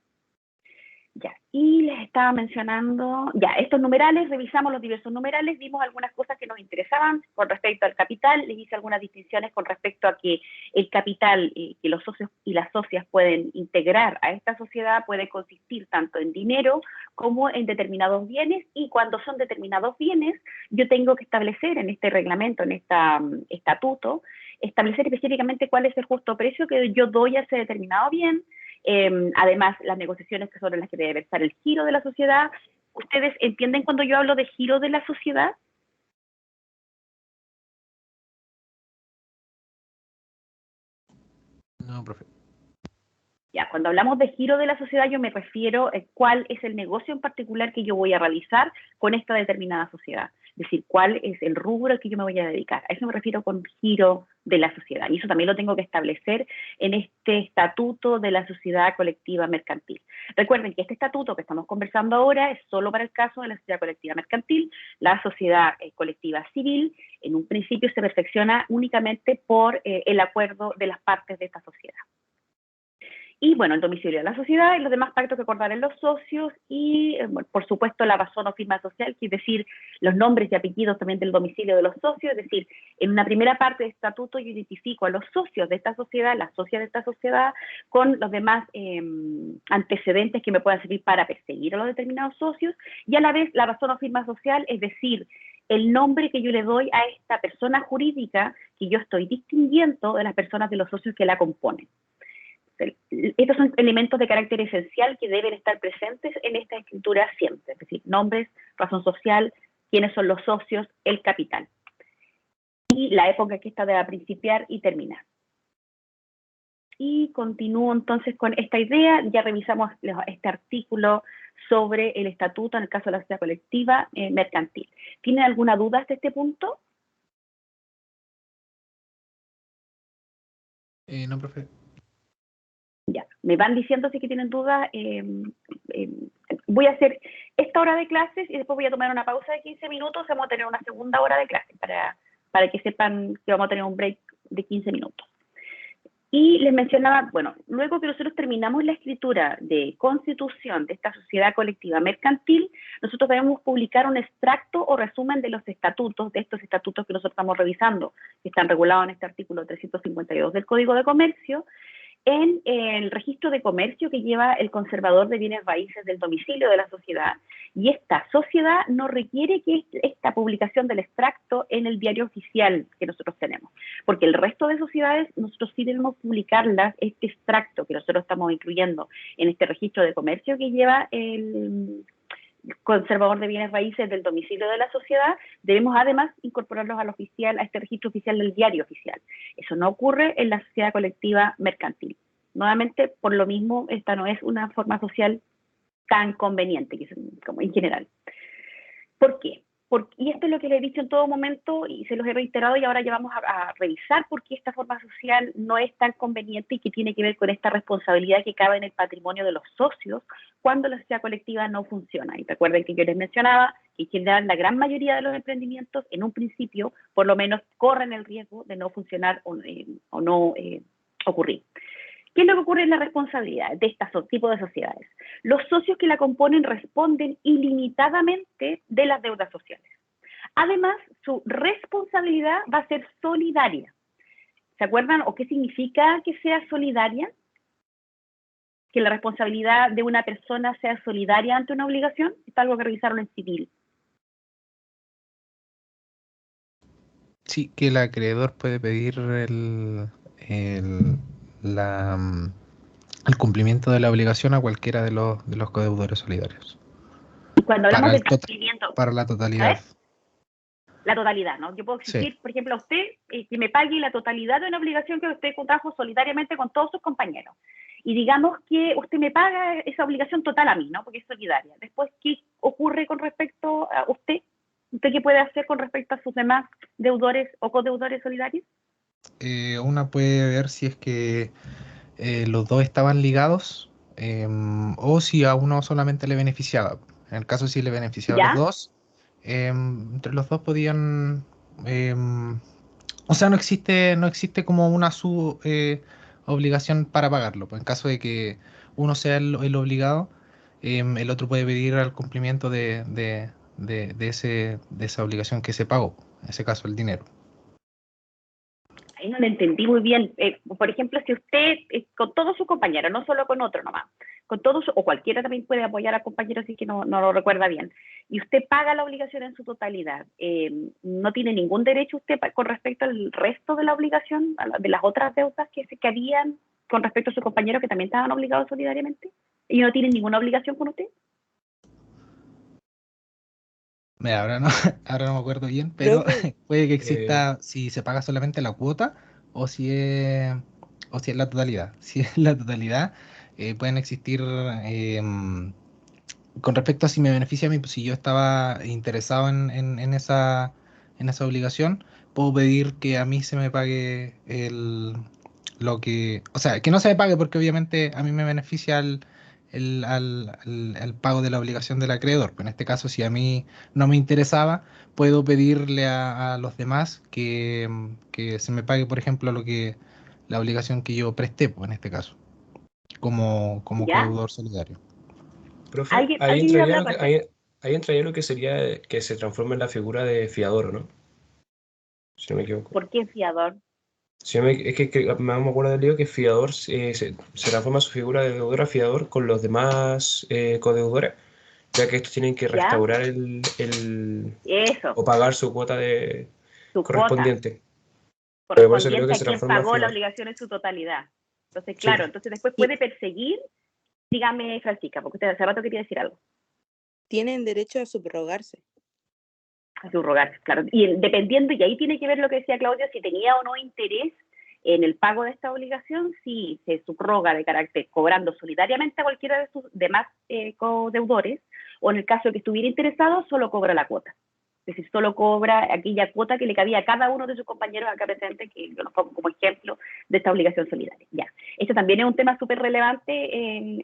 [SPEAKER 1] Ya, y les estaba mencionando, ya, estos numerales, revisamos los diversos numerales, vimos algunas cosas que nos interesaban con respecto al capital, les hice algunas distinciones con respecto a que el capital que los socios y las socias pueden integrar a esta sociedad puede consistir tanto en dinero como en determinados bienes, y cuando son determinados bienes, yo tengo que establecer en este reglamento, en este estatuto, establecer específicamente cuál es el justo precio que yo doy a ese determinado bien. Además, las negociaciones que sobre las que debe versar el giro de la sociedad. ¿Ustedes entienden cuando yo hablo de giro de la sociedad?
[SPEAKER 5] No, profe.
[SPEAKER 1] Ya, cuando hablamos de giro de la sociedad, yo me refiero a cuál es el negocio en particular que yo voy a realizar con esta determinada sociedad. Es decir, cuál es el rubro al que yo me voy a dedicar. A eso me refiero con giro de la sociedad. Y eso también lo tengo que establecer en este estatuto de la sociedad colectiva mercantil. Recuerden que este estatuto que estamos conversando ahora es solo para el caso de la sociedad colectiva mercantil. La sociedad colectiva civil, en un principio, se perfecciona únicamente por el acuerdo de las partes de esta sociedad. Y bueno, el domicilio de la sociedad y los demás pactos que acordaron los socios y, bueno, por supuesto, la razón o firma social, que es decir, los nombres y apellidos también del domicilio de los socios. Es decir, en una primera parte del estatuto yo identifico a los socios de esta sociedad, las socias de esta sociedad, con los demás antecedentes que me puedan servir para perseguir a los determinados socios, y a la vez la razón o firma social, es decir, el nombre que yo le doy a esta persona jurídica que yo estoy distinguiendo de las personas de los socios que la componen. Estos son elementos de carácter esencial que deben estar presentes en esta escritura siempre, es decir, nombres, razón social, quiénes son los socios, el capital. Y la época que esta debe principiar y terminar. Y continúo entonces con esta idea. Ya revisamos este artículo sobre el estatuto en el caso de la sociedad colectiva mercantil. ¿Tienen alguna duda hasta este punto?
[SPEAKER 5] No, profe.
[SPEAKER 1] Ya, me van diciendo si que tienen dudas. Voy a hacer esta hora de clases y después voy a tomar una pausa de 15 minutos. Vamos a tener una segunda hora de clase para que sepan que vamos a tener un break de 15 minutos. Y les mencionaba, bueno, luego que nosotros terminamos la escritura de constitución de esta sociedad colectiva mercantil, nosotros debemos publicar un extracto o resumen de los estatutos, de estos estatutos que nosotros estamos revisando, que están regulados en este artículo 352 del Código de Comercio, en el registro de comercio que lleva el conservador de bienes raíces del domicilio de la sociedad, y esta sociedad no requiere que esta publicación del extracto en el diario oficial que nosotros tenemos, porque el resto de sociedades nosotros sí debemos publicarlas, este extracto que nosotros estamos incluyendo en este registro de comercio que lleva el conservador de bienes raíces del domicilio de la sociedad, debemos además incorporarlos al oficial, a este registro oficial del diario oficial. Eso no ocurre en la sociedad colectiva mercantil. Nuevamente, por lo mismo, esta no es una forma social tan conveniente como en general. ¿Por qué? Y esto es lo que les he dicho en todo momento y se los he reiterado, y ahora ya vamos a revisar por qué esta forma social no es tan conveniente y que tiene que ver con esta responsabilidad que cabe en el patrimonio de los socios cuando la sociedad colectiva no funciona. Y recuerden que yo les mencionaba que en general la gran mayoría de los emprendimientos en un principio por lo menos corren el riesgo de no funcionar o no ocurrir. ¿Qué es lo que ocurre en la responsabilidad de este tipo de sociedades? Los socios que la componen responden ilimitadamente de las deudas sociales. Además, su responsabilidad va a ser solidaria. ¿Se acuerdan o qué significa que sea solidaria? Que la responsabilidad de una persona sea solidaria ante una obligación. Esto es algo que revisaron en civil.
[SPEAKER 6] Sí, que el acreedor puede pedir el cumplimiento de la obligación a cualquiera de los codeudores solidarios.
[SPEAKER 1] Y cuando hablamos del cumplimiento,
[SPEAKER 6] para la totalidad.
[SPEAKER 1] ¿sabes? La totalidad, ¿no? Yo puedo exigir, sí, por ejemplo, a usted que me pague la totalidad de una obligación que usted contrajo solidariamente con todos sus compañeros. Y digamos que usted me paga esa obligación total a mí, ¿no? Porque es solidaria. Después, ¿qué ocurre con respecto a usted? ¿Usted qué puede hacer con respecto a sus demás deudores o codeudores solidarios?
[SPEAKER 6] Una puede ver si es que los dos estaban ligados o si a uno solamente le beneficiaba. En el caso si le beneficiaba a los dos, entre los dos podían... o sea, no existe como una obligación para pagarlo. Pues en caso de que uno sea el obligado, el otro puede pedir al cumplimiento de esa obligación que se pagó, en ese caso el dinero.
[SPEAKER 1] Ahí no lo entendí muy bien. Por ejemplo, si usted, con todos sus compañeros, no solo con otro nomás, con todos, o cualquiera también puede apoyar a compañeros si que no lo recuerda bien, y usted paga la obligación en su totalidad, ¿no tiene ningún derecho usted con respecto al resto de la obligación, de las otras deudas que habían con respecto a sus compañeros que también estaban obligados solidariamente? ¿Y no tienen ninguna obligación con usted?
[SPEAKER 6] Mira, ahora no me acuerdo bien, pero puede que exista si se paga solamente la cuota o si es la totalidad. Si es la totalidad, pueden existir, con respecto a si me beneficia a mí, pues si yo estaba interesado en esa obligación, puedo pedir que a mí se me pague o sea, que no se me pague porque obviamente a mí me beneficia el pago de la obligación del acreedor. Pues en este caso, si a mí no me interesaba, puedo pedirle a los demás que se me pague, por ejemplo, la obligación que yo presté, pues en este caso. como
[SPEAKER 1] ¿Ya?
[SPEAKER 6] codeudor solidario.
[SPEAKER 5] Profe,
[SPEAKER 1] ¿Alguien
[SPEAKER 5] ahí
[SPEAKER 1] iba a
[SPEAKER 5] entraría
[SPEAKER 1] hablar, Rafael?
[SPEAKER 5] ahí entraría lo que sería que se transforme en la figura de fiador, ¿no? Si no me equivoco.
[SPEAKER 1] ¿Por qué fiador?
[SPEAKER 5] Si no es que me acuerdo del lío que fiador se transforma su figura de deudor a fiador con los demás codeudores, ya que estos tienen que
[SPEAKER 1] ¿Ya?
[SPEAKER 5] restaurar
[SPEAKER 1] Eso,
[SPEAKER 5] o pagar su cuota
[SPEAKER 1] su cuota
[SPEAKER 5] correspondiente. Pero por eso creo
[SPEAKER 1] correspondiente
[SPEAKER 5] que
[SPEAKER 1] a
[SPEAKER 5] se
[SPEAKER 1] quien
[SPEAKER 5] transforma en
[SPEAKER 1] pagó la
[SPEAKER 5] fiador.
[SPEAKER 1] obligación en su totalidad. Entonces,
[SPEAKER 5] Sí,
[SPEAKER 1] claro, entonces después
[SPEAKER 7] Y
[SPEAKER 1] puede perseguir, dígame, Francisca, porque usted hace rato quería decir algo.
[SPEAKER 7] tienen derecho a subrogarse.
[SPEAKER 1] A subrogarse, claro. Y dependiendo, y ahí tiene que ver lo que decía Claudio, si tenía o no interés en el pago de esta obligación, si se subroga de carácter cobrando solidariamente a cualquiera de sus demás codeudores, o en el caso de que estuviera interesado, solo cobra la cuota. Es decir, solo cobra aquella cuota que le cabía a cada uno de sus compañeros acá presentes, que yo los pongo como ejemplo de esta obligación solidaria. Ya. Esto también es un tema súper relevante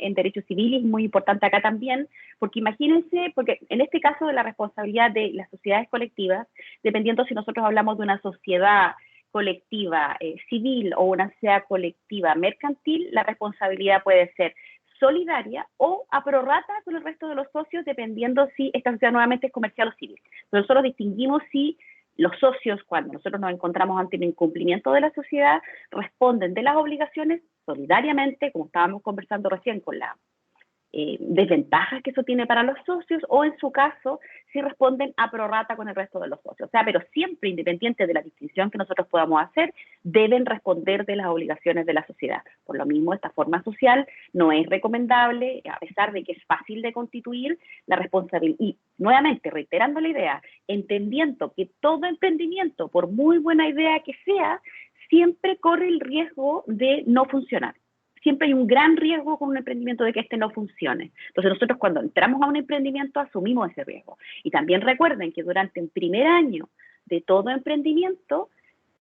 [SPEAKER 1] en derecho civil y es muy importante acá también, porque imagínense, porque en este caso de la responsabilidad de las sociedades colectivas, dependiendo si nosotros hablamos de una sociedad colectiva civil o una sociedad colectiva mercantil, la responsabilidad puede ser solidaria o a prorrata con el resto de los socios, dependiendo si esta sociedad nuevamente es comercial o civil. Entonces, nosotros distinguimos si los socios, cuando nosotros nos encontramos ante un incumplimiento de la sociedad, responden de las obligaciones solidariamente, como estábamos conversando recién con la desventajas que eso tiene para los socios, o en su caso, si responden a prorrata con el resto de los socios. O sea, pero siempre, independiente de la distinción que nosotros podamos hacer, deben responder de las obligaciones de la sociedad. Por lo mismo, esta forma social no es recomendable, a pesar de que es fácil de constituir la responsabilidad. Y nuevamente, reiterando la idea, entendiendo que todo emprendimiento, por muy buena idea que sea, siempre corre el riesgo de no funcionar. Siempre hay un gran riesgo con un emprendimiento de que este no funcione. Entonces nosotros cuando entramos a un emprendimiento asumimos ese riesgo. Y también recuerden que durante el primer año de todo emprendimiento,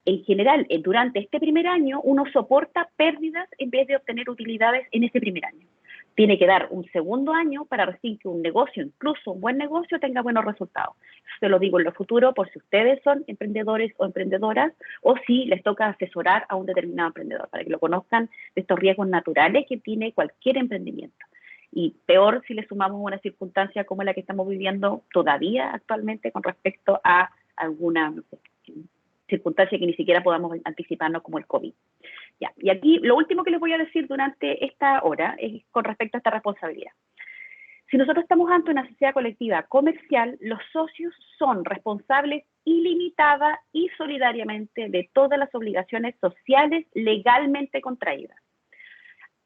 [SPEAKER 1] en general, durante este primer año, uno soporta pérdidas en vez de obtener utilidades en ese primer año. Tiene que dar un segundo año para recién que un negocio, incluso un buen negocio, tenga buenos resultados. Se lo digo en lo futuro por si ustedes son emprendedores o emprendedoras o si les toca asesorar a un determinado emprendedor, para que lo conozcan de estos riesgos naturales que tiene cualquier emprendimiento. Y peor si le sumamos una circunstancia como la que estamos viviendo todavía actualmente con respecto a alguna, no sé, circunstancia que ni siquiera podamos anticiparnos como el COVID. Ya. Y aquí lo último que les voy a decir durante esta hora es con respecto a esta responsabilidad. Si nosotros estamos ante una sociedad colectiva comercial, los socios son responsables ilimitada y solidariamente de todas las obligaciones sociales legalmente contraídas.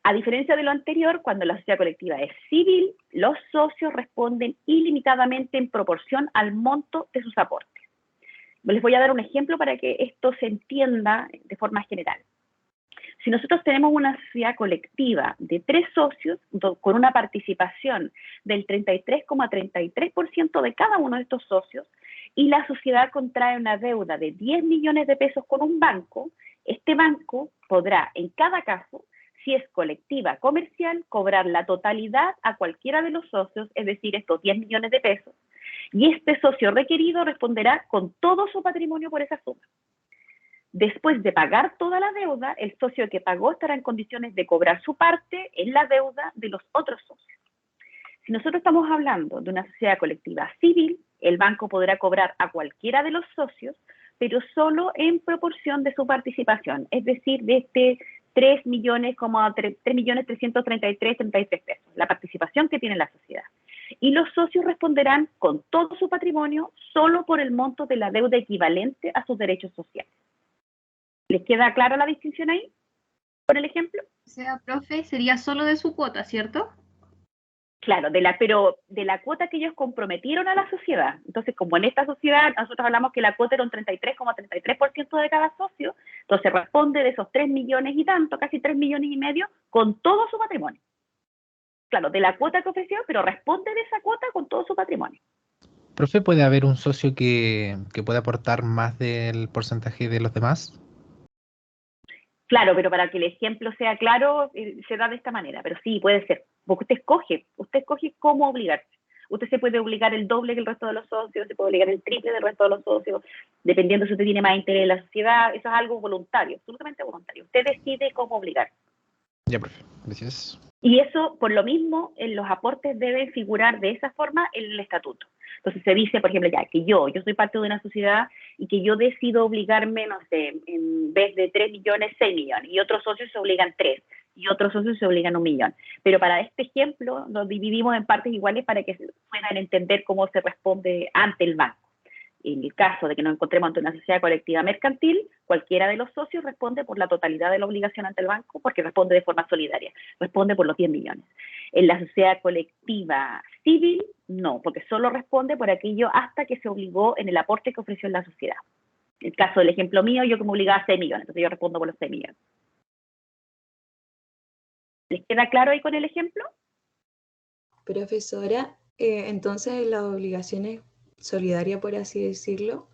[SPEAKER 1] A diferencia de lo anterior, cuando la sociedad colectiva es civil, los socios responden ilimitadamente en proporción al monto de sus aportes. Les voy a dar un ejemplo para que esto se entienda de forma general. Si nosotros tenemos una sociedad colectiva de 3 socios con una participación del 33,33% de cada uno de estos socios y la sociedad contrae una deuda de 10 millones de pesos con un banco, este banco podrá en cada caso, si es colectiva comercial, cobrar la totalidad a cualquiera de los socios, es decir, estos 10 millones de pesos, y este socio requerido responderá con todo su patrimonio por esa suma. Después de pagar toda la deuda, el socio que pagó estará en condiciones de cobrar su parte en la deuda de los otros socios. Si nosotros estamos hablando de una sociedad colectiva civil, el banco podrá cobrar a cualquiera de los socios, pero solo en proporción de su participación, es decir, de este 3.333.33 pesos, la participación que tiene la sociedad. Y los socios responderán con todo su patrimonio solo por el monto de la deuda equivalente a sus derechos sociales. ¿Les queda clara la distinción ahí? ¿Con el ejemplo?
[SPEAKER 2] O sea, profe, sería solo de su cuota, ¿cierto?
[SPEAKER 1] Claro, pero de la cuota que ellos comprometieron a la sociedad. Entonces, como en esta sociedad nosotros hablamos que la cuota era un 33,33% de cada socio, entonces responde de esos 3 millones y tanto, casi 3 millones y medio, con todo su patrimonio. Claro, de la cuota que ofreció, pero responde de esa cuota con todo su patrimonio.
[SPEAKER 6] Profe, ¿puede haber un socio que pueda aportar más del porcentaje de los demás?
[SPEAKER 1] Claro, pero para que el ejemplo sea claro, se da de esta manera, pero sí, puede ser, porque usted escoge cómo obligarse. Usted se puede obligar el doble que el resto de los socios, se puede obligar el triple del resto de los socios, dependiendo si usted tiene más interés en la sociedad, eso es algo voluntario, absolutamente voluntario. Usted decide cómo obligarse.
[SPEAKER 6] Ya, profe. Gracias.
[SPEAKER 1] Y eso, por lo mismo, en los aportes deben figurar de esa forma en el estatuto. Entonces se dice, por ejemplo, ya que yo soy parte de una sociedad y que yo decido obligarme, no sé, en vez de 3 millones, 6 millones, y otros socios se obligan 3, y otros socios se obligan 1 millón. Pero para este ejemplo, lo dividimos en partes iguales para que puedan entender cómo se responde ante el banco. En el caso de que nos encontremos ante una sociedad colectiva mercantil, cualquiera de los socios responde por la totalidad de la obligación ante el banco porque responde de forma solidaria, responde por los 10 millones. En la sociedad colectiva civil, no, porque solo responde por aquello hasta que se obligó en el aporte que ofreció en la sociedad. En el caso del ejemplo mío, yo que me obligaba a 6 millones, entonces yo respondo por los 6 millones. ¿Les queda claro ahí con el ejemplo?
[SPEAKER 8] Profesora, entonces las obligaciones solidarias, por así decirlo,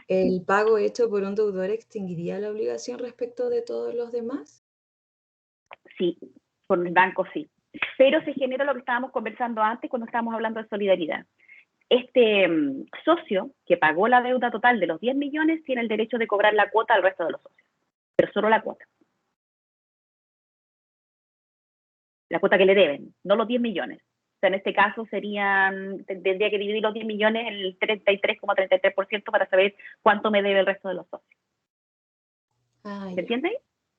[SPEAKER 8] ¿el pago hecho por un deudor extinguiría la obligación respecto de todos los demás?
[SPEAKER 1] Sí, con el banco sí. Pero se genera lo que estábamos conversando antes cuando estábamos hablando de solidaridad. Este socio que pagó la deuda total de los 10 millones tiene el derecho de cobrar la cuota al resto de los socios, pero solo la cuota. La cuota que le deben, no los 10 millones. O sea, en este caso tendría que dividir los 10 millones en el 33,33% para saber cuánto me debe el resto de los socios. ¿Se entiende?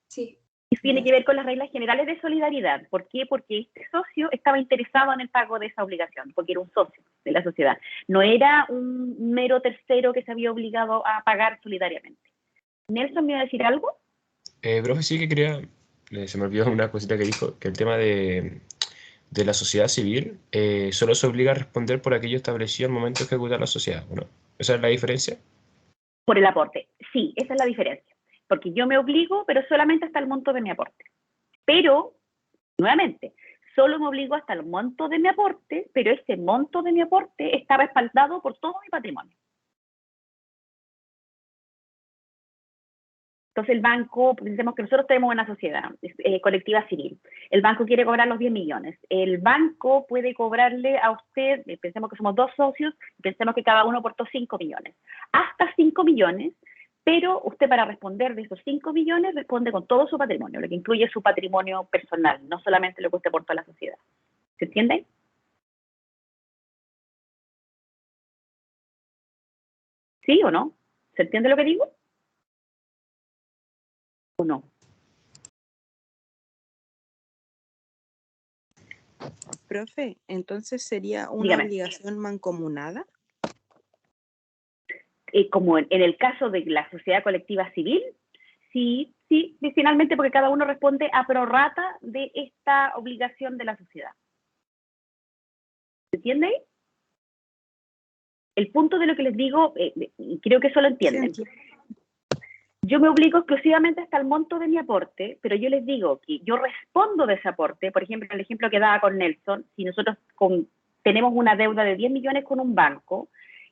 [SPEAKER 8] Sí.
[SPEAKER 1] Y tiene que ver con las reglas generales de solidaridad. ¿Por qué? Porque este socio estaba interesado en el pago de esa obligación, porque era un socio de la sociedad. No era un mero tercero que se había obligado a pagar solidariamente. ¿Nelson me iba a decir algo?
[SPEAKER 5] Profe, sí que quería, se me olvidó una cosita que dijo, que el tema de la sociedad civil solo se obliga a responder por aquello establecido al momento de ejecutar la sociedad, ¿no? ¿Esa es la diferencia?
[SPEAKER 1] Por el aporte. Sí, esa es la diferencia. Porque yo me obligo, pero solamente hasta el monto de mi aporte. Pero, nuevamente, solo me obligo hasta el monto de mi aporte, pero ese monto de mi aporte está respaldado por todo mi patrimonio. Entonces el banco, pensemos que nosotros tenemos una sociedad colectiva civil. El banco quiere cobrar los 10 millones. El banco puede cobrarle a usted, pensemos que somos 2 socios, pensemos que cada uno aportó 5 millones. Hasta 5 millones, pero usted para responder de esos 5 millones responde con todo su patrimonio, lo que incluye su patrimonio personal, no solamente lo que usted aportó a la sociedad. ¿Se entiende? ¿Sí o no? ¿Se entiende lo que digo? ¿O no?
[SPEAKER 7] Profe, entonces sería una
[SPEAKER 1] Dígame.
[SPEAKER 7] obligación mancomunada.
[SPEAKER 1] Como en el caso de la sociedad colectiva civil, sí, finalmente porque cada uno responde a prorrata de esta obligación de la sociedad. ¿Se entiende? El punto de lo que les digo, creo que eso lo entienden.
[SPEAKER 7] Sí.
[SPEAKER 1] Yo me obligo exclusivamente hasta el monto de mi aporte, pero yo les digo que yo respondo de ese aporte. Por ejemplo, el ejemplo que daba con Nelson, si nosotros tenemos una deuda de 10 millones con un banco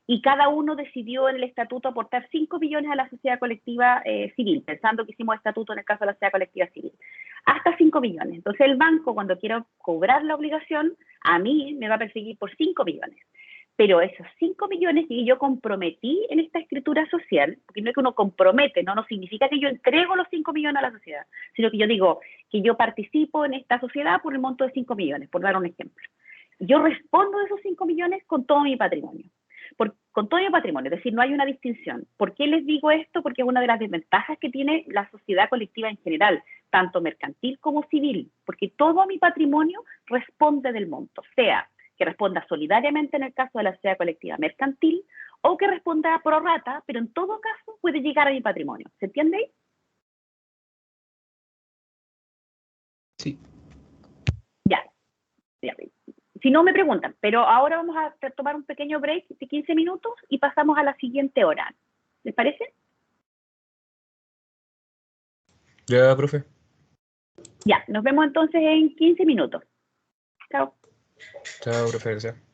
[SPEAKER 1] y cada uno decidió en el estatuto aportar 5 millones a la sociedad colectiva civil, pensando que hicimos estatuto en el caso de la sociedad colectiva civil, hasta 5 millones. Entonces el banco, cuando quiera cobrar la obligación, a mí me va a perseguir por 5 millones. Pero esos 5 millones que yo comprometí en esta escritura social, porque no es que uno compromete, no significa que yo entrego los 5 millones a la sociedad, sino que yo digo que yo participo en esta sociedad por el monto de 5 millones, por dar un ejemplo. Yo respondo de esos 5 millones con todo mi patrimonio. Con todo mi patrimonio, es decir, no hay una distinción. ¿Por qué les digo esto? Porque es una de las desventajas que tiene la sociedad colectiva en general, tanto mercantil como civil, porque todo mi patrimonio responde del monto, sea que responda solidariamente en el caso de la sociedad colectiva mercantil o que responda pro rata, pero en todo caso puede llegar a mi patrimonio. ¿Se entiende?
[SPEAKER 6] Sí.
[SPEAKER 1] Ya. Si no, me preguntan, pero ahora vamos a tomar un pequeño break de 15 minutos y pasamos a la siguiente hora. ¿Les parece?
[SPEAKER 5] Ya, profe.
[SPEAKER 1] Ya, nos vemos entonces en 15 minutos. Chao.
[SPEAKER 5] Chao, profe. Gracias.